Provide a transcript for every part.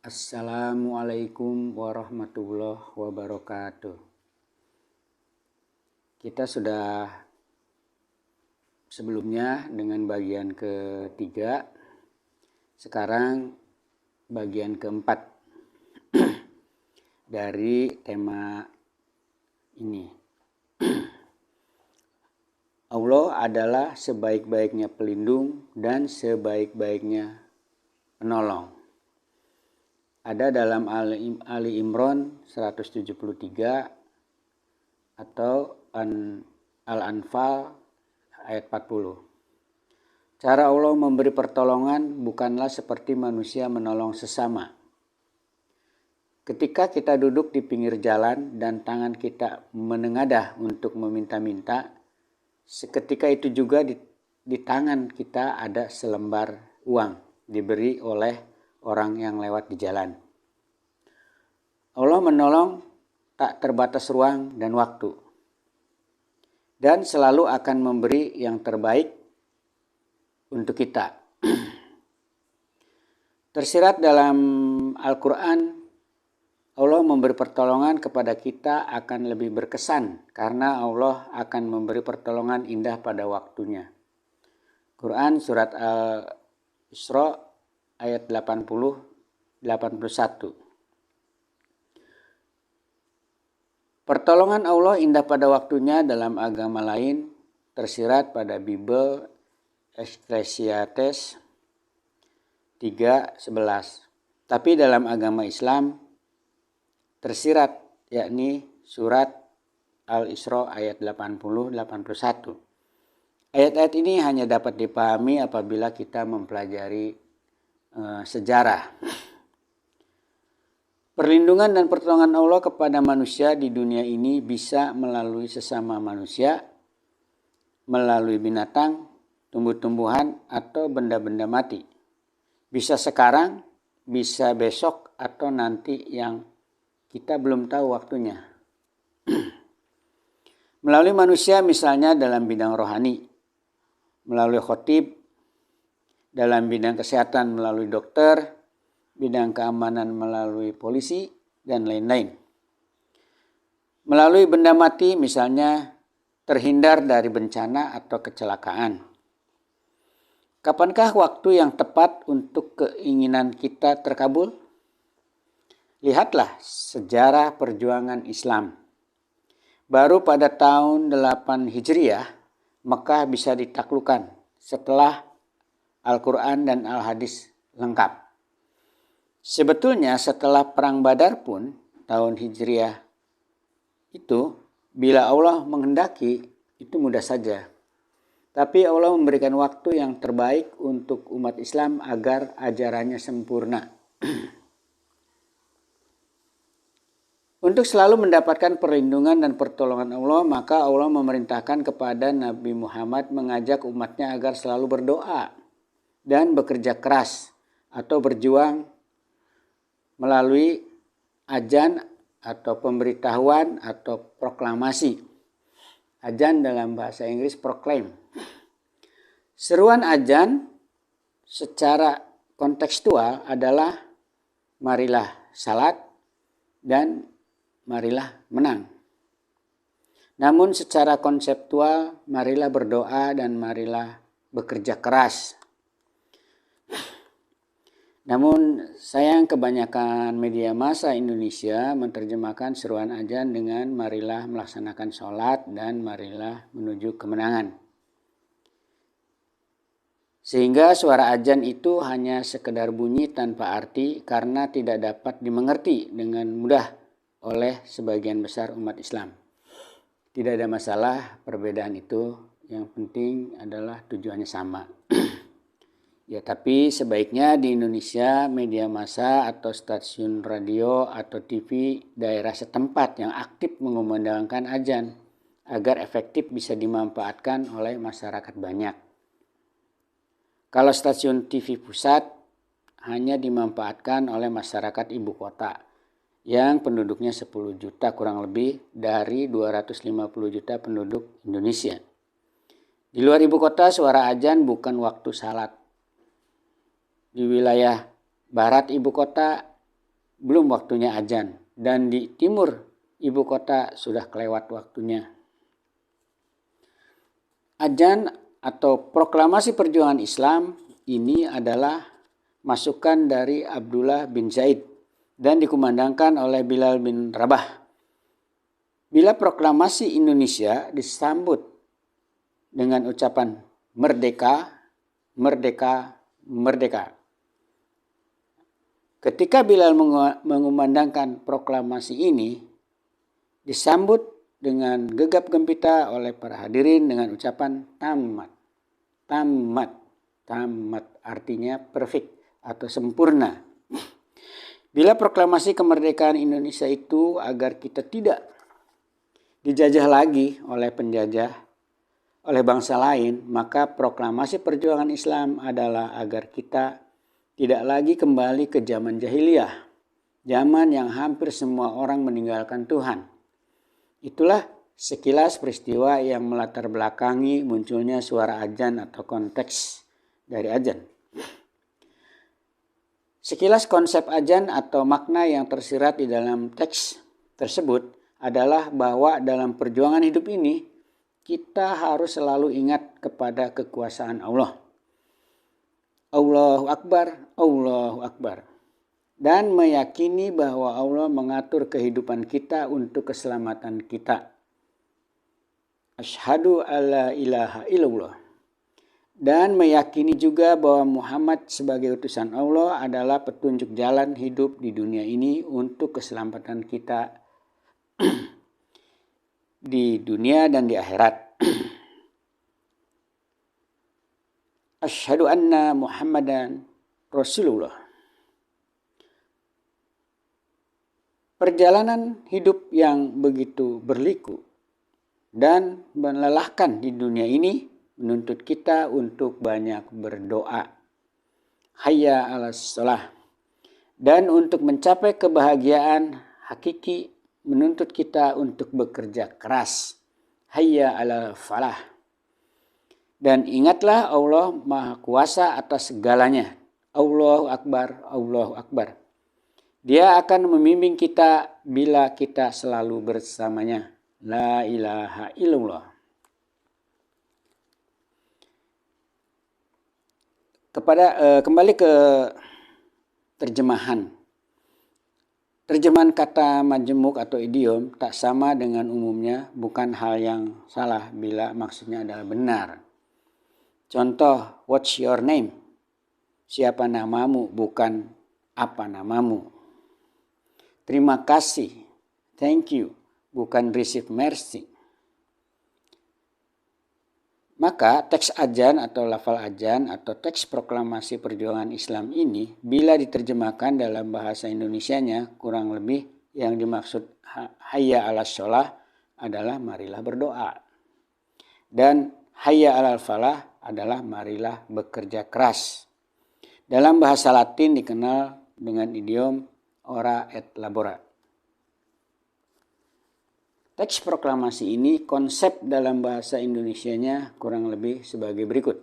Assalamualaikum warahmatullahi wabarakatuh. Kita sudah sebelumnya dengan bagian ketiga, sekarang bagian keempat dari tema ini. Allah adalah sebaik-baiknya pelindung dan sebaik-baiknya penolong. Ada dalam Ali Imran 173 atau Al-Anfal ayat 40. Cara Allah memberi pertolongan bukanlah seperti manusia menolong sesama. Ketika kita duduk di pinggir jalan dan tangan kita menengadah untuk meminta-minta, seketika itu juga di tangan kita ada selembar uang diberi oleh orang yang lewat di jalan. Allah menolong tak terbatas ruang dan waktu, dan selalu akan memberi yang terbaik untuk kita. Tersirat dalam Al-Quran, Allah memberi pertolongan kepada kita akan lebih berkesan karena Allah akan memberi pertolongan indah pada waktunya. Quran surat Al-Isra ayat 81. Pertolongan Allah indah pada waktunya dalam agama lain tersirat pada Bible Ecclesiastes 3:11. Tapi dalam agama Islam tersirat yakni surat Al-Isra ayat 80-81. Ayat-ayat ini hanya dapat dipahami apabila kita mempelajari sejarah. Perlindungan dan pertolongan Allah kepada manusia di dunia ini bisa melalui sesama manusia, melalui binatang, tumbuh-tumbuhan, atau benda-benda mati. Bisa sekarang, bisa besok, atau nanti yang kita belum tahu waktunya. Melalui manusia misalnya dalam bidang rohani, melalui khotib, dalam bidang kesehatan melalui dokter, bidang keamanan melalui polisi, dan lain-lain. Melalui benda mati misalnya terhindar dari bencana atau kecelakaan. Kapankah waktu yang tepat untuk keinginan kita terkabul? Lihatlah sejarah perjuangan Islam. Baru pada tahun 8 Hijriah, Mekah bisa ditaklukkan setelah Al-Quran dan Al-Hadis lengkap. Sebetulnya setelah Perang Badar pun, tahun Hijriah itu, bila Allah menghendaki, itu mudah saja. Tapi Allah memberikan waktu yang terbaik untuk umat Islam agar ajarannya sempurna. Untuk selalu mendapatkan perlindungan dan pertolongan Allah, maka Allah memerintahkan kepada Nabi Muhammad mengajak umatnya agar selalu berdoa dan bekerja keras atau berjuang melalui azan atau pemberitahuan atau proklamasi. Azan dalam bahasa Inggris proclaim. Seruan azan secara kontekstual adalah marilah salat dan marilah menang. Namun secara konseptual, marilah berdoa dan marilah bekerja keras. Namun sayang kebanyakan media massa Indonesia menerjemahkan seruan azan dengan marilah melaksanakan sholat dan marilah menuju kemenangan. Sehingga suara azan itu hanya sekedar bunyi tanpa arti karena tidak dapat dimengerti dengan mudah oleh sebagian besar umat Islam. Tidak ada masalah perbedaan itu, yang penting adalah tujuannya sama. Ya, tapi sebaiknya di Indonesia media massa atau stasiun radio atau TV daerah setempat yang aktif mengumandangkan azan agar efektif bisa dimanfaatkan oleh masyarakat banyak. Kalau stasiun TV pusat hanya dimanfaatkan oleh masyarakat ibu kota yang penduduknya 10 juta kurang lebih dari 250 juta penduduk Indonesia. Di luar ibu kota suara azan bukan waktu salat. Di wilayah barat ibu kota belum waktunya azan, dan di timur ibu kota sudah kelewat waktunya. Azan atau proklamasi perjuangan Islam ini adalah masukan dari Abdullah bin Zaid dan dikumandangkan oleh Bilal bin Rabah. Bila proklamasi Indonesia disambut dengan ucapan merdeka, merdeka, merdeka. Ketika Bilal mengumandangkan proklamasi ini, disambut dengan gegap gempita oleh para hadirin dengan ucapan tamat. Tamat. Tamat artinya perfect atau sempurna. Bila proklamasi kemerdekaan Indonesia itu agar kita tidak dijajah lagi oleh penjajah, oleh bangsa lain, maka proklamasi perjuangan Islam adalah agar kita tidak lagi kembali ke zaman jahiliyah, zaman yang hampir semua orang meninggalkan Tuhan. Itulah sekilas peristiwa yang melatar belakangi munculnya suara azan atau konteks dari azan. Sekilas konsep azan atau makna yang tersirat di dalam teks tersebut adalah bahwa dalam perjuangan hidup ini kita harus selalu ingat kepada kekuasaan Allah. Allahu Akbar, Allahu Akbar. Dan meyakini bahwa Allah mengatur kehidupan kita untuk keselamatan kita. Asyhadu alla ilaha illallah. Dan meyakini juga bahwa Muhammad sebagai utusan Allah adalah petunjuk jalan hidup di dunia ini untuk keselamatan kita di dunia dan di akhirat. Asyhadu anna Muhammadan Rasulullah. Perjalanan hidup yang begitu berliku dan melelahkan di dunia ini menuntut kita untuk banyak berdoa. Hayya 'alas shalah. Dan untuk mencapai kebahagiaan hakiki menuntut kita untuk bekerja keras. Hayya 'alal falah. Dan ingatlah Allah Maha Kuasa atas segalanya. Allahu Akbar, Allahu Akbar. Dia akan membimbing kita bila kita selalu bersamanya. La ilaha illallah. Kembali ke terjemahan. Terjemahan kata majemuk atau idiom tak sama dengan umumnya, bukan hal yang salah bila maksudnya adalah benar. Contoh, what's your name? Siapa namamu, bukan apa namamu. Terima kasih, thank you, bukan receive mercy. Maka teks azan atau lafal azan atau teks proklamasi perjuangan Islam ini bila diterjemahkan dalam bahasa Indonesianya kurang lebih yang dimaksud hayya 'alas shalah adalah marilah berdoa. Dan hayya 'alal falah adalah marilah bekerja keras. Dalam bahasa Latin dikenal dengan idiom ora et labora. Teks proklamasi ini konsep dalam bahasa Indonesianya kurang lebih sebagai berikut.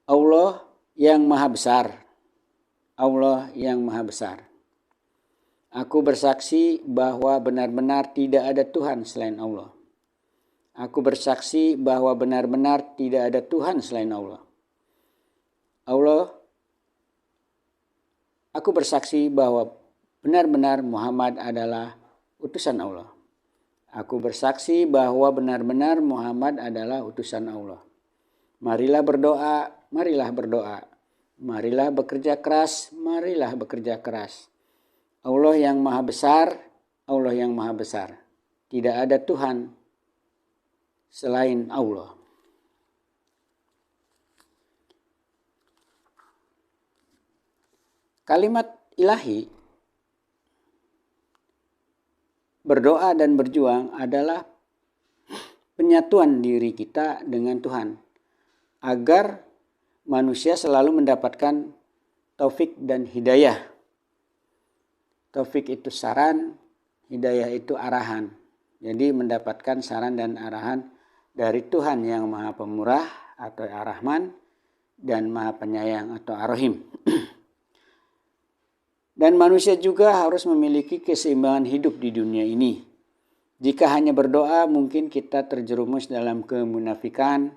Allah yang maha besar. Allah yang maha besar. Aku bersaksi bahwa benar-benar tidak ada Tuhan selain Allah. Aku bersaksi bahwa benar-benar tidak ada Tuhan selain Allah. Aku bersaksi bahwa benar-benar Muhammad adalah utusan Allah. Aku bersaksi bahwa benar-benar Muhammad adalah utusan Allah. Marilah berdoa, marilah berdoa. Marilah bekerja keras, marilah bekerja keras. Allah yang maha besar, Allah yang maha besar. Tidak ada Tuhan selain Allah. Kalimat ilahi berdoa dan berjuang adalah penyatuan diri kita dengan Tuhan agar manusia selalu mendapatkan taufik dan hidayah. Taufik itu saran, hidayah itu arahan. Jadi mendapatkan saran dan arahan dari Tuhan yang Maha Pemurah atau Ar-Rahman dan Maha Penyayang atau Ar-Rahim. Dan manusia juga harus memiliki keseimbangan hidup di dunia ini. Jika hanya berdoa, mungkin kita terjerumus dalam kemunafikan,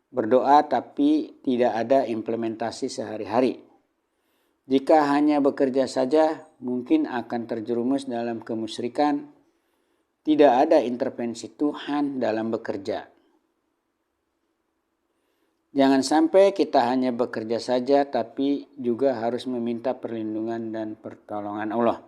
berdoa tapi tidak ada implementasi sehari-hari. Jika hanya bekerja saja, mungkin akan terjerumus dalam kemusyrikan, tidak ada intervensi Tuhan dalam bekerja. Jangan sampai kita hanya bekerja saja, tapi juga harus meminta perlindungan dan pertolongan Allah.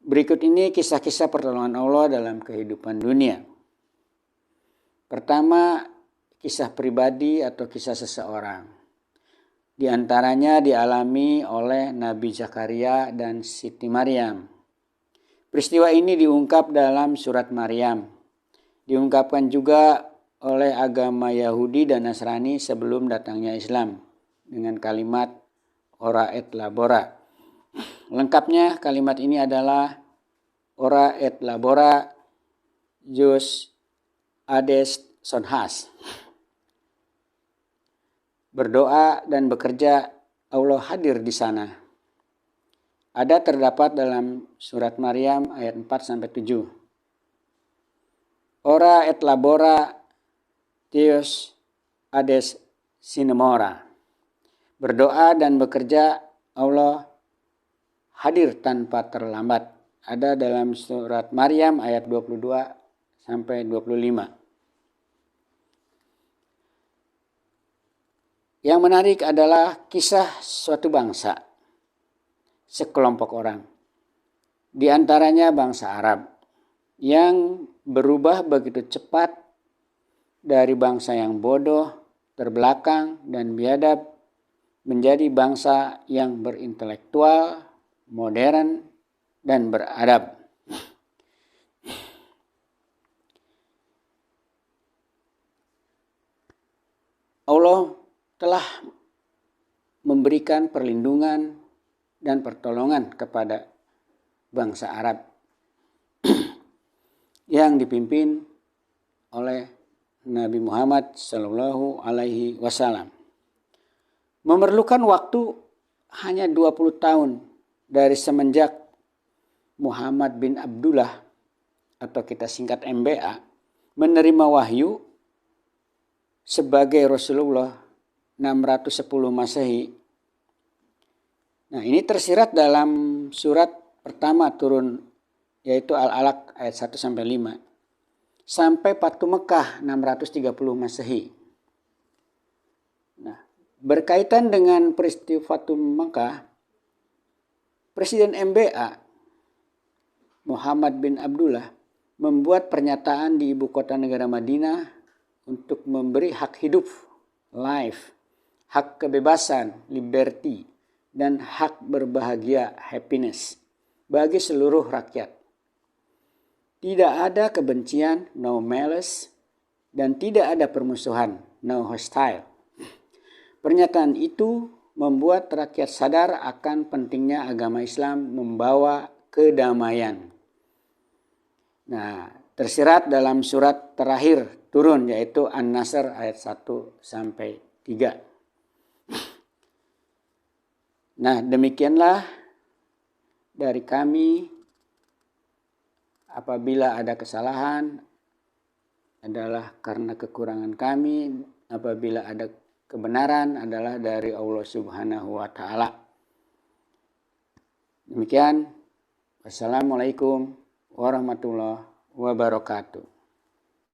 Berikut ini kisah-kisah pertolongan Allah dalam kehidupan dunia. Pertama, kisah pribadi atau kisah seseorang. Di antaranya dialami oleh Nabi Zakaria dan Siti Maryam. Peristiwa ini diungkap dalam surat Maryam. Diungkapkan juga oleh agama Yahudi dan Nasrani sebelum datangnya Islam dengan kalimat ora et labora. Lengkapnya kalimat ini adalah ora et labora jus ades sonhas. Berdoa dan bekerja, Allah hadir di sana. Ada terdapat dalam surat Maryam ayat 4-7. Ora et labora Deus ades sinemora. Berdoa dan bekerja, Allah hadir tanpa terlambat. Ada dalam surat Maryam ayat 22-25. Yang menarik adalah kisah suatu bangsa, sekelompok orang. Di antaranya bangsa Arab yang berubah begitu cepat dari bangsa yang bodoh, terbelakang, dan biadab menjadi bangsa yang berintelektual, modern, dan beradab. Allah telah memberikan perlindungan dan pertolongan kepada bangsa Arab yang dipimpin oleh Nabi Muhammad Sallallahu Alaihi Wasallam. Memerlukan waktu hanya 20 tahun dari semenjak Muhammad bin Abdullah atau kita singkat MBA menerima wahyu sebagai Rasulullah 610 Masehi. Nah, ini tersirat dalam surat pertama turun yaitu Al-Alaq ayat 1-5. Sampai Fatu Mekah 630 Masehi. Nah, berkaitan dengan peristiwa Fatu Mekah, Presiden MBA Muhammad bin Abdullah membuat pernyataan di ibu kota negara Madinah untuk memberi hak hidup, life, hak kebebasan, liberty, dan hak berbahagia, happiness, bagi seluruh rakyat. Tidak ada kebencian, no malice, dan tidak ada permusuhan, no hostile. Pernyataan itu membuat rakyat sadar akan pentingnya agama Islam membawa kedamaian. Nah, tersirat dalam surat terakhir turun yaitu An-Nasr ayat 1-3. Nah, demikianlah dari kami. Apabila ada kesalahan adalah karena kekurangan kami, apabila ada kebenaran adalah dari Allah Subhanahu wa taala. Demikian. Wassalamualaikum warahmatullahi wabarakatuh.